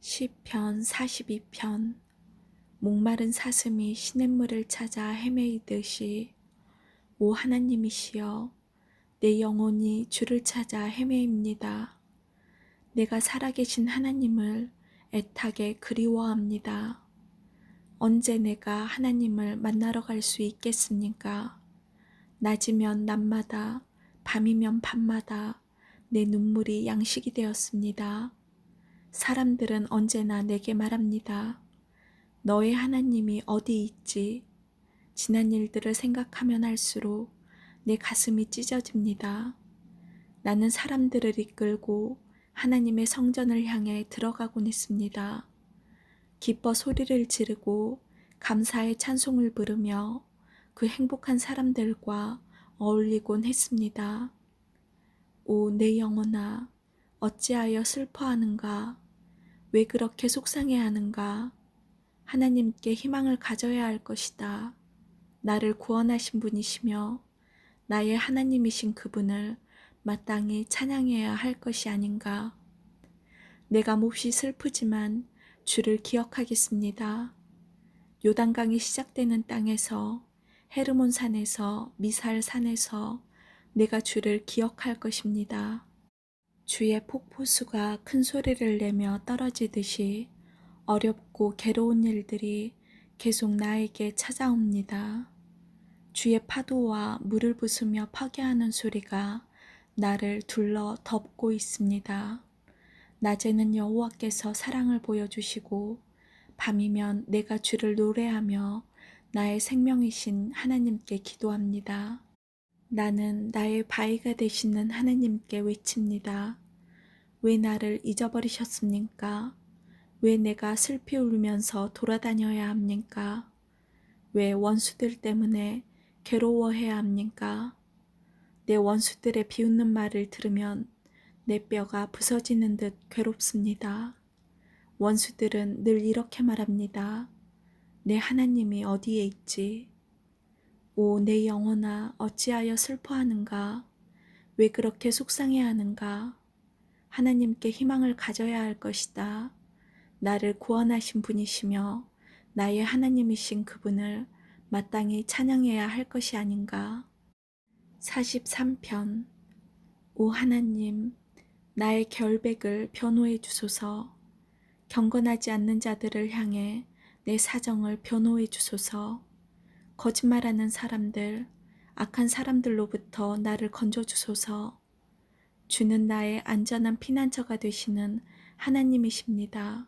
시편 42편. 목마른 사슴이 시냇물을 찾아 헤매이듯이 오 하나님이시여, 내 영혼이 주를 찾아 헤매입니다. 내가 살아계신 하나님을 애타게 그리워합니다. 언제 내가 하나님을 만나러 갈 수 있겠습니까? 낮이면 낮마다, 밤이면 밤마다 내 눈물이 양식이 되었습니다. 사람들은 언제나 내게 말합니다. 너의 하나님이 어디 있지? 지난 일들을 생각하면 할수록 내 가슴이 찢어집니다. 나는 사람들을 이끌고 하나님의 성전을 향해 들어가곤 했습니다. 기뻐 소리를 지르고 감사의 찬송을 부르며 그 행복한 사람들과 어울리곤 했습니다. 오, 내 영혼아, 어찌하여 슬퍼하는가? 왜 그렇게 속상해하는가? 하나님께 희망을 가져야 할 것이다. 나를 구원하신 분이시며 나의 하나님이신 그분을 마땅히 찬양해야 할 것이 아닌가. 내가 몹시 슬프지만 주를 기억하겠습니다. 요단강이 시작되는 땅에서, 헤르몬 산에서, 미살 산에서 내가 주를 기억할 것입니다. 주의 폭포수가 큰 소리를 내며 떨어지듯이 어렵고 괴로운 일들이 계속 나에게 찾아옵니다. 주의 파도와 물을 부수며 파괴하는 소리가 나를 둘러 덮고 있습니다. 낮에는 여호와께서 사랑을 보여주시고 밤이면 내가 주를 노래하며 나의 생명이신 하나님께 기도합니다. 나는 나의 바위가 되시는 하나님께 외칩니다. 왜 나를 잊어버리셨습니까? 왜 내가 슬피 울면서 돌아다녀야 합니까? 왜 원수들 때문에 괴로워해야 합니까? 내 원수들의 비웃는 말을 들으면 내 뼈가 부서지는 듯 괴롭습니다. 원수들은 늘 이렇게 말합니다. 내 하나님이 어디에 있지? 오, 내 영혼아, 어찌하여 슬퍼하는가? 왜 그렇게 속상해하는가? 하나님께 희망을 가져야 할 것이다. 나를 구원하신 분이시며 나의 하나님이신 그분을 마땅히 찬양해야 할 것이 아닌가. 43편. 오 하나님, 나의 결백을 변호해 주소서. 경건하지 않는 자들을 향해 내 사정을 변호해 주소서. 거짓말하는 사람들, 악한 사람들로부터 나를 건져 주소서. 주는 나의 안전한 피난처가 되시는 하나님이십니다.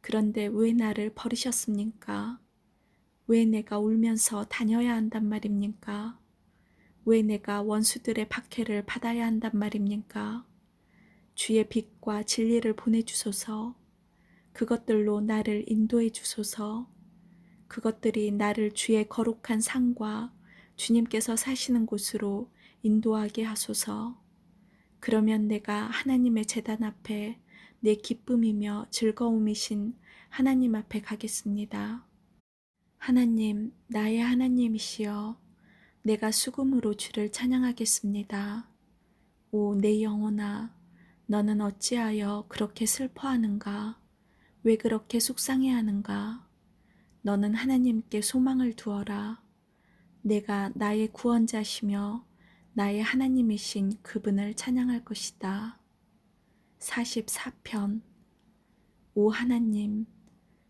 그런데 왜 나를 버리셨습니까? 왜 내가 울면서 다녀야 한단 말입니까? 왜 내가 원수들의 박해를 받아야 한단 말입니까? 주의 빛과 진리를 보내주소서. 그것들로 나를 인도해 주소서. 그것들이 나를 주의 거룩한 상과 주님께서 사시는 곳으로 인도하게 하소서. 그러면 내가 하나님의 제단 앞에 내 기쁨이며 즐거움이신 하나님 앞에 가겠습니다. 하나님, 나의 하나님이시여, 내가 수금으로 주를 찬양하겠습니다. 오, 내 영혼아, 너는 어찌하여 그렇게 슬퍼하는가? 왜 그렇게 속상해하는가? 너는 하나님께 소망을 두어라. 내가 나의 구원자시며 나의 하나님이신 그분을 찬양할 것이다. 44편. 오 하나님,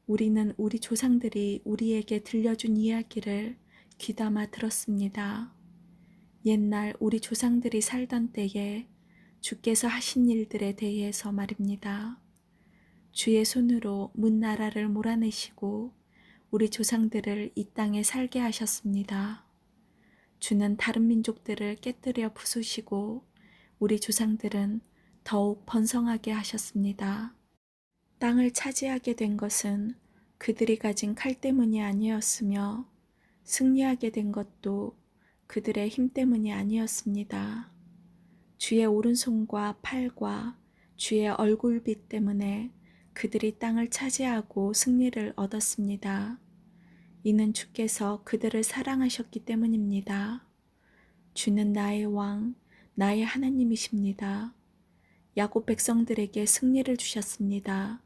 우리는 우리 조상들이 우리에게 들려준 이야기를 귀담아 들었습니다. 옛날 우리 조상들이 살던 때에 주께서 하신 일들에 대해서 말입니다. 주의 손으로 문나라를 몰아내시고 우리 조상들을 이 땅에 살게 하셨습니다. 주는 다른 민족들을 깨뜨려 부수시고 우리 조상들은 더욱 번성하게 하셨습니다. 땅을 차지하게 된 것은 그들이 가진 칼 때문이 아니었으며 승리하게 된 것도 그들의 힘 때문이 아니었습니다. 주의 오른손과 팔과 주의 얼굴빛 때문에 그들이 땅을 차지하고 승리를 얻었습니다. 이는 주께서 그들을 사랑하셨기 때문입니다. 주는 나의 왕, 나의 하나님이십니다. 야곱 백성들에게 승리를 주셨습니다.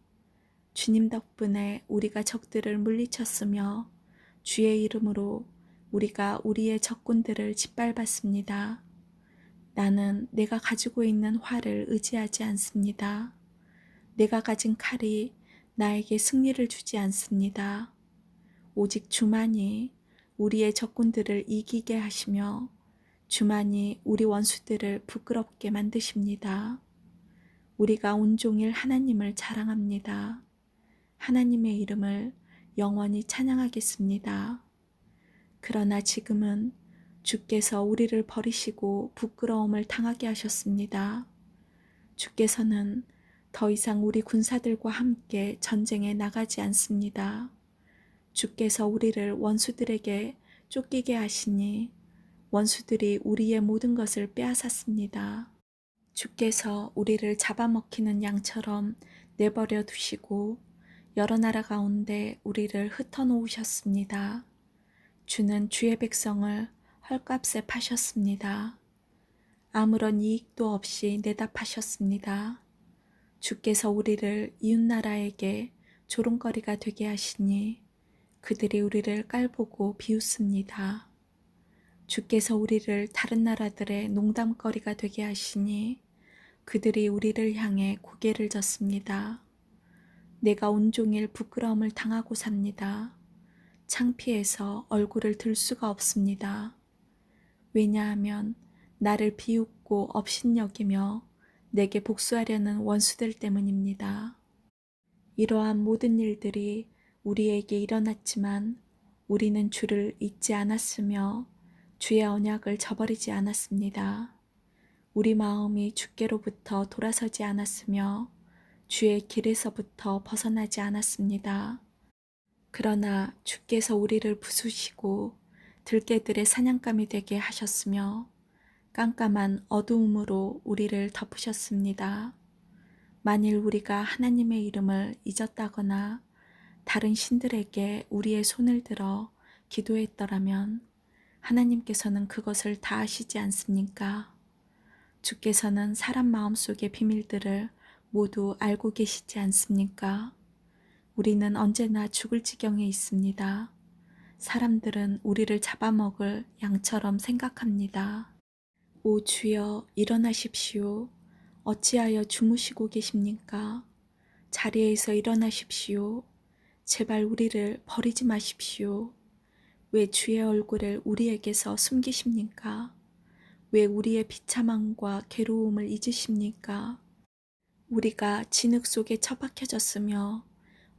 주님 덕분에 우리가 적들을 물리쳤으며 주의 이름으로 우리가 우리의 적군들을 짓밟았습니다. 나는 내가 가지고 있는 활을 의지하지 않습니다. 내가 가진 칼이 나에게 승리를 주지 않습니다. 오직 주만이 우리의 적군들을 이기게 하시며 주만이 우리 원수들을 부끄럽게 만드십니다. 우리가 온종일 하나님을 자랑합니다. 하나님의 이름을 영원히 찬양하겠습니다. 그러나 지금은 주께서 우리를 버리시고 부끄러움을 당하게 하셨습니다. 주께서는 더 이상 우리 군사들과 함께 전쟁에 나가지 않습니다. 주께서 우리를 원수들에게 쫓기게 하시니 원수들이 우리의 모든 것을 빼앗았습니다. 주께서 우리를 잡아먹히는 양처럼 내버려 두시고 여러 나라 가운데 우리를 흩어놓으셨습니다. 주는 주의 백성을 헐값에 파셨습니다. 아무런 이익도 없이 내다 파셨습니다. 주께서 우리를 이웃나라에게 조롱거리가 되게 하시니 그들이 우리를 깔보고 비웃습니다. 주께서 우리를 다른 나라들의 농담거리가 되게 하시니 그들이 우리를 향해 고개를 젓습니다. 내가 온종일 부끄러움을 당하고 삽니다. 창피해서 얼굴을 들 수가 없습니다. 왜냐하면 나를 비웃고 업신여기며 내게 복수하려는 원수들 때문입니다. 이러한 모든 일들이 우리에게 일어났지만 우리는 주를 잊지 않았으며 주의 언약을 저버리지 않았습니다. 우리 마음이 주께로부터 돌아서지 않았으며 주의 길에서부터 벗어나지 않았습니다. 그러나 주께서 우리를 부수시고 들깨들의 사냥감이 되게 하셨으며 깜깜한 어두움으로 우리를 덮으셨습니다. 만일 우리가 하나님의 이름을 잊었다거나 다른 신들에게 우리의 손을 들어 기도했더라면 하나님께서는 그것을 다 아시지 않습니까? 주께서는 사람 마음속의 비밀들을 모두 알고 계시지 않습니까? 우리는 언제나 죽을 지경에 있습니다. 사람들은 우리를 잡아먹을 양처럼 생각합니다. 오 주여 일어나십시오. 어찌하여 주무시고 계십니까? 자리에서 일어나십시오. 제발 우리를 버리지 마십시오. 왜 주의 얼굴을 우리에게서 숨기십니까? 왜 우리의 비참함과 괴로움을 잊으십니까? 우리가 진흙 속에 처박혀졌으며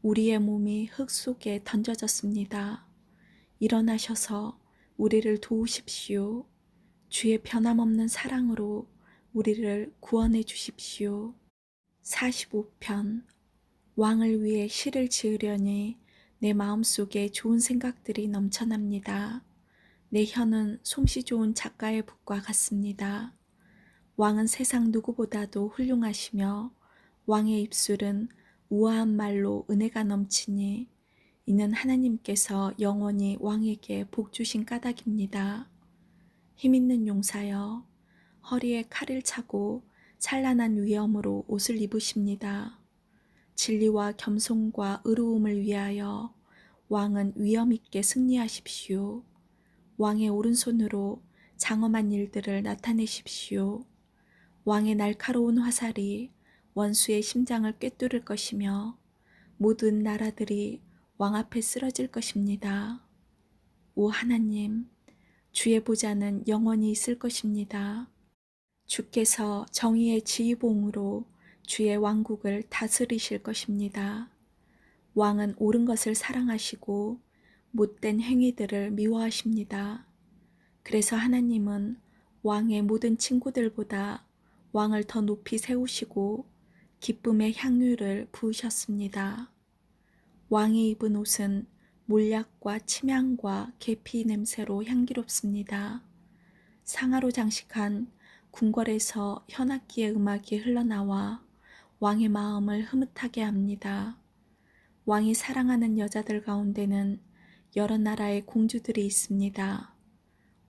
우리의 몸이 흙 속에 던져졌습니다. 일어나셔서 우리를 도우십시오. 주의 변함없는 사랑으로 우리를 구원해 주십시오. 45편 왕을 위해 시를 지으려니 내 마음속에 좋은 생각들이 넘쳐납니다. 내 혀는 솜씨 좋은 작가의 붓과 같습니다. 왕은 세상 누구보다도 훌륭하시며 왕의 입술은 우아한 말로 은혜가 넘치니 이는 하나님께서 영원히 왕에게 복 주신 까닭입니다. 힘있는 용사여 허리에 칼을 차고 찬란한 위엄으로 옷을 입으십니다. 진리와 겸손과 의로움을 위하여 왕은 위엄 있게 승리하십시오. 왕의 오른손으로 장엄한 일들을 나타내십시오. 왕의 날카로운 화살이 원수의 심장을 꿰뚫을 것이며 모든 나라들이 왕 앞에 쓰러질 것입니다. 오 하나님, 주의 보좌는 영원히 있을 것입니다. 주께서 정의의 지휘봉으로 주의 왕국을 다스리실 것입니다. 왕은 옳은 것을 사랑하시고 못된 행위들을 미워하십니다. 그래서 하나님은 왕의 모든 친구들보다 왕을 더 높이 세우시고 기쁨의 향유를 부으셨습니다. 왕이 입은 옷은 몰약과 침향과 계피 냄새로 향기롭습니다. 상아로 장식한 궁궐에서 현악기의 음악이 흘러나와 왕의 마음을 흐뭇하게 합니다. 왕이 사랑하는 여자들 가운데는 여러 나라의 공주들이 있습니다.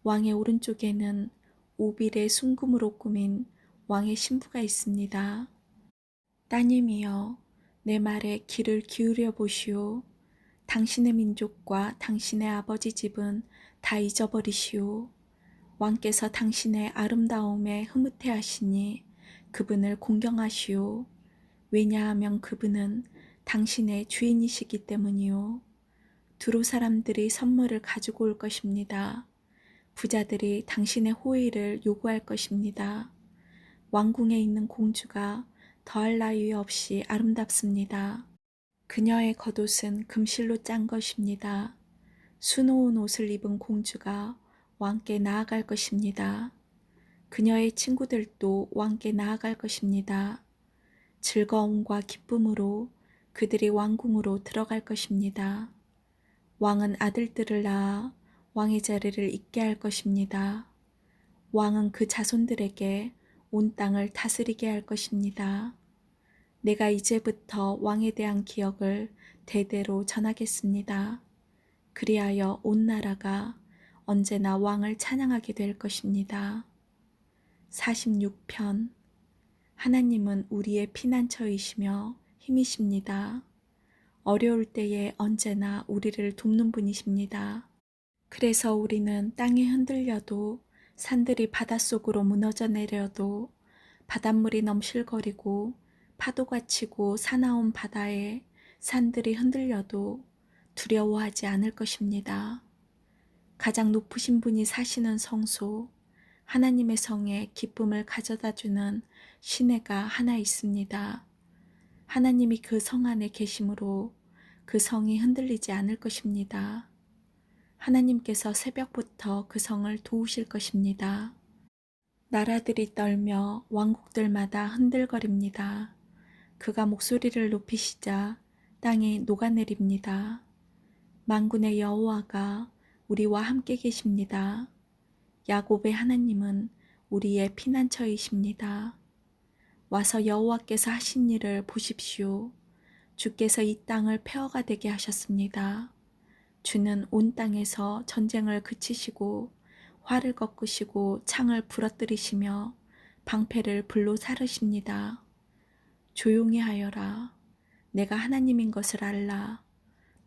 왕의 오른쪽에는 오빌의 순금으로 꾸민 왕의 신부가 있습니다. 따님이여, 내 말에 귀를 기울여 보시오. 당신의 민족과 당신의 아버지 집은 다 잊어버리시오. 왕께서 당신의 아름다움에 흐뭇해 하시니 그분을 공경하시오. 왜냐하면 그분은 당신의 주인이시기 때문이요. 두로 사람들이 선물을 가지고 올 것입니다. 부자들이 당신의 호의를 요구할 것입니다. 왕궁에 있는 공주가 더할 나위 없이 아름답습니다. 그녀의 겉옷은 금실로 짠 것입니다. 수놓은 옷을 입은 공주가 왕께 나아갈 것입니다. 그녀의 친구들도 왕께 나아갈 것입니다. 즐거움과 기쁨으로 그들이 왕궁으로 들어갈 것입니다. 왕은 아들들을 낳아 왕의 자리를 잇게 할 것입니다. 왕은 그 자손들에게 온 땅을 다스리게 할 것입니다. 내가 이제부터 왕에 대한 기억을 대대로 전하겠습니다. 그리하여 온 나라가 언제나 왕을 찬양하게 될 것입니다. 46편. 하나님은 우리의 피난처이시며 힘이십니다. 어려울 때에 언제나 우리를 돕는 분이십니다. 그래서 우리는 땅이 흔들려도, 산들이 바닷속으로 무너져 내려도, 바닷물이 넘실거리고 파도가 치고 사나운 바다에 산들이 흔들려도 두려워하지 않을 것입니다. 가장 높으신 분이 사시는 성소, 하나님의 성에 기쁨을 가져다주는 시내가 하나 있습니다. 하나님이 그 성 안에 계심으로 그 성이 흔들리지 않을 것입니다. 하나님께서 새벽부터 그 성을 도우실 것입니다. 나라들이 떨며 왕국들마다 흔들거립니다. 그가 목소리를 높이시자 땅이 녹아내립니다. 만군의 여호와가 우리와 함께 계십니다. 야곱의 하나님은 우리의 피난처이십니다. 와서 여호와께서 하신 일을 보십시오. 주께서 이 땅을 폐허가 되게 하셨습니다. 주는 온 땅에서 전쟁을 그치시고 활을 꺾으시고 창을 부러뜨리시며 방패를 불로 사르십니다. 조용히 하여라. 내가 하나님인 것을 알라.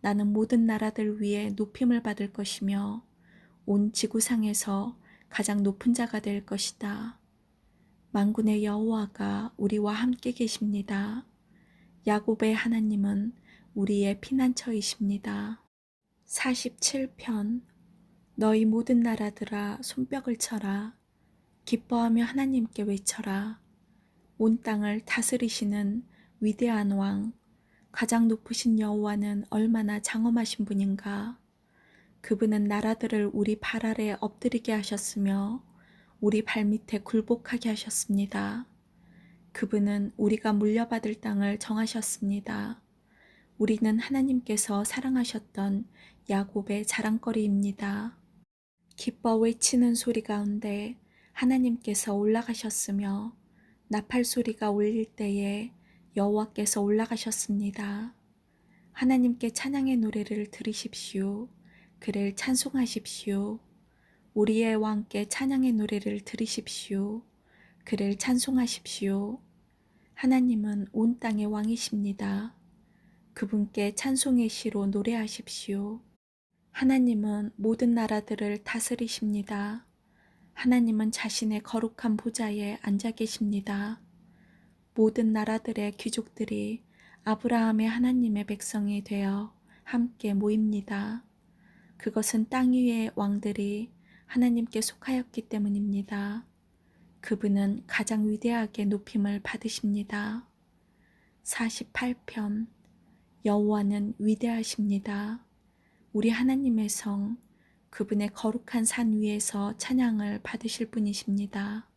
나는 모든 나라들 위에 높임을 받을 것이며 온 지구상에서 가장 높은 자가 될 것이다. 만군의 여호와가 우리와 함께 계십니다. 야곱의 하나님은 우리의 피난처이십니다. 47편. 너희 모든 나라들아 손뼉을 쳐라. 기뻐하며 하나님께 외쳐라. 온 땅을 다스리시는 위대한 왕, 가장 높으신 여호와는 얼마나 장엄하신 분인가. 그분은 나라들을 우리 발 아래 엎드리게 하셨으며 우리 발밑에 굴복하게 하셨습니다. 그분은 우리가 물려받을 땅을 정하셨습니다. 우리는 하나님께서 사랑하셨던 야곱의 자랑거리입니다. 기뻐 외치는 소리 가운데 하나님께서 올라가셨으며 나팔 소리가 울릴 때에 여호와께서 올라가셨습니다. 하나님께 찬양의 노래를 들으십시오. 그를 찬송하십시오. 우리의 왕께 찬양의 노래를 들으십시오. 그를 찬송하십시오. 하나님은 온 땅의 왕이십니다. 그분께 찬송의 시로 노래하십시오. 하나님은 모든 나라들을 다스리십니다. 하나님은 자신의 거룩한 보좌에 앉아 계십니다. 모든 나라들의 귀족들이 아브라함의 하나님의 백성이 되어 함께 모입니다. 그것은 땅 위의 왕들이 하나님께 속하였기 때문입니다. 그분은 가장 위대하게 높임을 받으십니다. 48편. 여호와는 위대하십니다. 우리 하나님의 성, 그분의 거룩한 산 위에서 찬양을 받으실 분이십니다.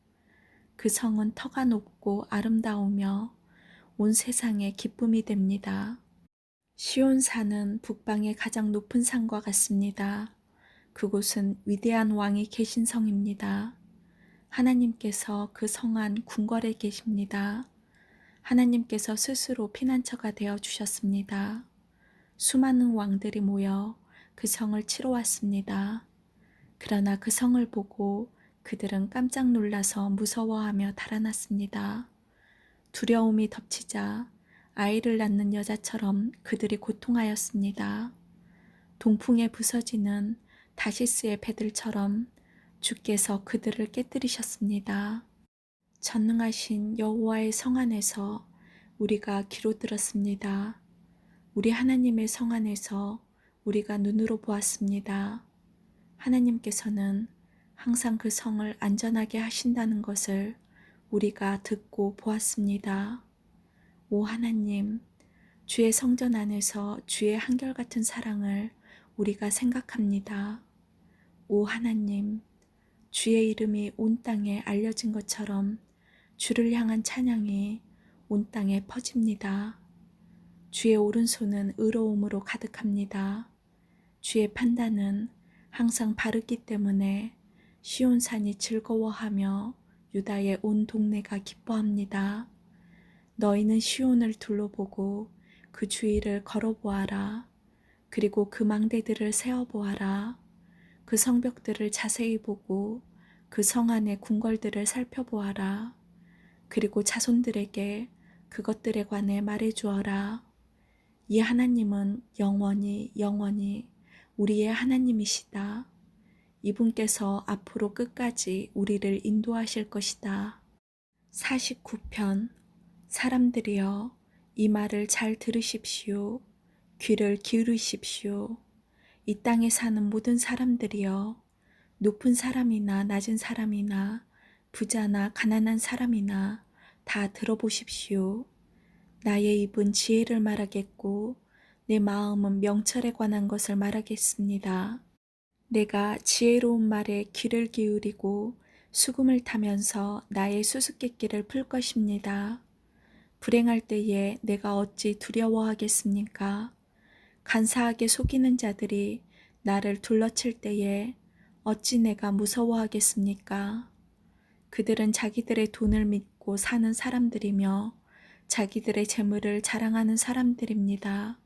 그 성은 터가 높고 아름다우며 온 세상에 기쁨이 됩니다. 시온산은 북방의 가장 높은 산과 같습니다. 그곳은 위대한 왕이 계신 성입니다. 하나님께서 그 성 안 궁궐에 계십니다. 하나님께서 스스로 피난처가 되어 주셨습니다. 수많은 왕들이 모여 그 성을 치러 왔습니다. 그러나 그 성을 보고 그들은 깜짝 놀라서 무서워하며 달아났습니다. 두려움이 덮치자 아이를 낳는 여자처럼 그들이 고통하였습니다. 동풍에 부서지는 다시스의 배들처럼 주께서 그들을 깨뜨리셨습니다. 전능하신 여호와의 성 안에서 우리가 귀로 들었습니다. 우리 하나님의 성 안에서 우리가 눈으로 보았습니다. 하나님께서는 항상 그 성을 안전하게 하신다는 것을 우리가 듣고 보았습니다. 오 하나님, 주의 성전 안에서 주의 한결같은 사랑을 우리가 생각합니다. 오 하나님, 주의 이름이 온 땅에 알려진 것처럼 주를 향한 찬양이 온 땅에 퍼집니다. 주의 오른손은 의로움으로 가득합니다. 주의 판단은 항상 바르기 때문에 시온산이 즐거워하며 유다의 온 동네가 기뻐합니다. 너희는 시온을 둘러보고 그 주위를 걸어보아라. 그리고 그 망대들을 세어보아라. 그 성벽들을 자세히 보고 그 성 안의 궁궐들을 살펴보아라. 그리고 자손들에게 그것들에 관해 말해주어라. 이 하나님은 영원히 영원히 우리의 하나님이시다. 이분께서 앞으로 끝까지 우리를 인도하실 것이다. 49편. 사람들이여, 이 말을 잘 들으십시오. 귀를 기울이십시오. 이 땅에 사는 모든 사람들이여, 높은 사람이나 낮은 사람이나 부자나 가난한 사람이나 다 들어보십시오. 나의 입은 지혜를 말하겠고 내 마음은 명철에 관한 것을 말하겠습니다. 내가 지혜로운 말에 귀를 기울이고 수금을 타면서 나의 수수께끼를 풀 것입니다. 불행할 때에 내가 어찌 두려워하겠습니까? 간사하게 속이는 자들이 나를 둘러칠 때에 어찌 내가 무서워하겠습니까? 그들은 자기들의 돈을 믿고 사는 사람들이며 자기들의 재물을 자랑하는 사람들입니다.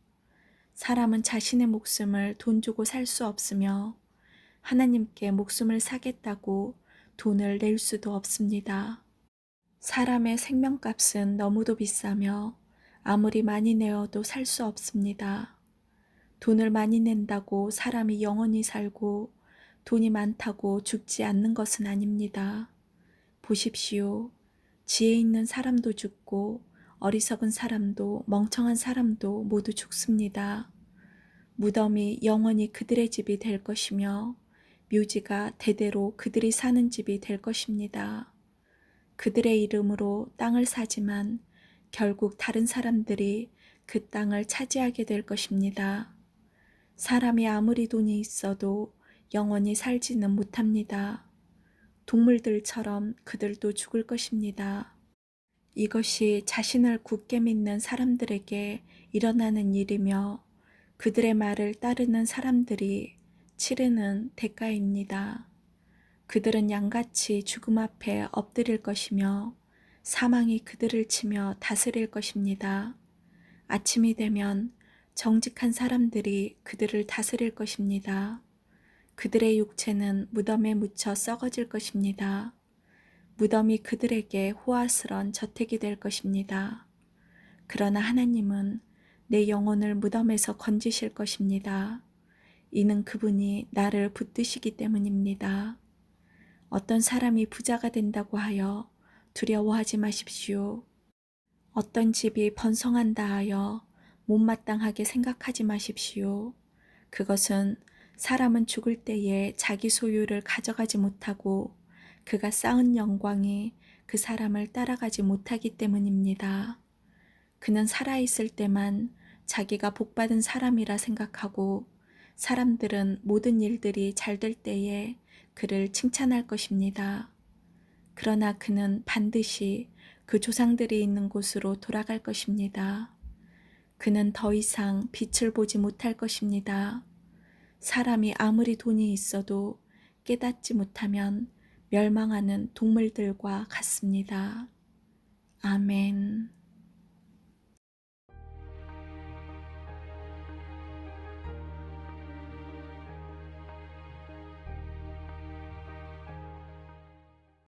사람은 자신의 목숨을 돈 주고 살 수 없으며 하나님께 목숨을 사겠다고 돈을 낼 수도 없습니다. 사람의 생명값은 너무도 비싸며 아무리 많이 내어도 살 수 없습니다. 돈을 많이 낸다고 사람이 영원히 살고 돈이 많다고 죽지 않는 것은 아닙니다. 보십시오. 지혜 있는 사람도 죽고 어리석은 사람도 멍청한 사람도 모두 죽습니다. 무덤이 영원히 그들의 집이 될 것이며 묘지가 대대로 그들이 사는 집이 될 것입니다. 그들의 이름으로 땅을 사지만 결국 다른 사람들이 그 땅을 차지하게 될 것입니다. 사람이 아무리 돈이 있어도 영원히 살지는 못합니다. 동물들처럼 그들도 죽을 것입니다. 이것이 자신을 굳게 믿는 사람들에게 일어나는 일이며 그들의 말을 따르는 사람들이 치르는 대가입니다. 그들은 양같이 죽음 앞에 엎드릴 것이며 사망이 그들을 치며 다스릴 것입니다. 아침이 되면 정직한 사람들이 그들을 다스릴 것입니다. 그들의 육체는 무덤에 묻혀 썩어질 것입니다. 무덤이 그들에게 호화스런 저택이 될 것입니다. 그러나 하나님은 내 영혼을 무덤에서 건지실 것입니다. 이는 그분이 나를 붙드시기 때문입니다. 어떤 사람이 부자가 된다고 하여 두려워하지 마십시오. 어떤 집이 번성한다 하여 못마땅하게 생각하지 마십시오. 그것은 사람은 죽을 때에 자기 소유를 가져가지 못하고 그가 쌓은 영광이 그 사람을 따라가지 못하기 때문입니다. 그는 살아있을 때만 자기가 복받은 사람이라 생각하고 사람들은 모든 일들이 잘 될 때에 그를 칭찬할 것입니다. 그러나 그는 반드시 그 조상들이 있는 곳으로 돌아갈 것입니다. 그는 더 이상 빛을 보지 못할 것입니다. 사람이 아무리 돈이 있어도 깨닫지 못하면 멸망하는 동물들과 같습니다. 아멘.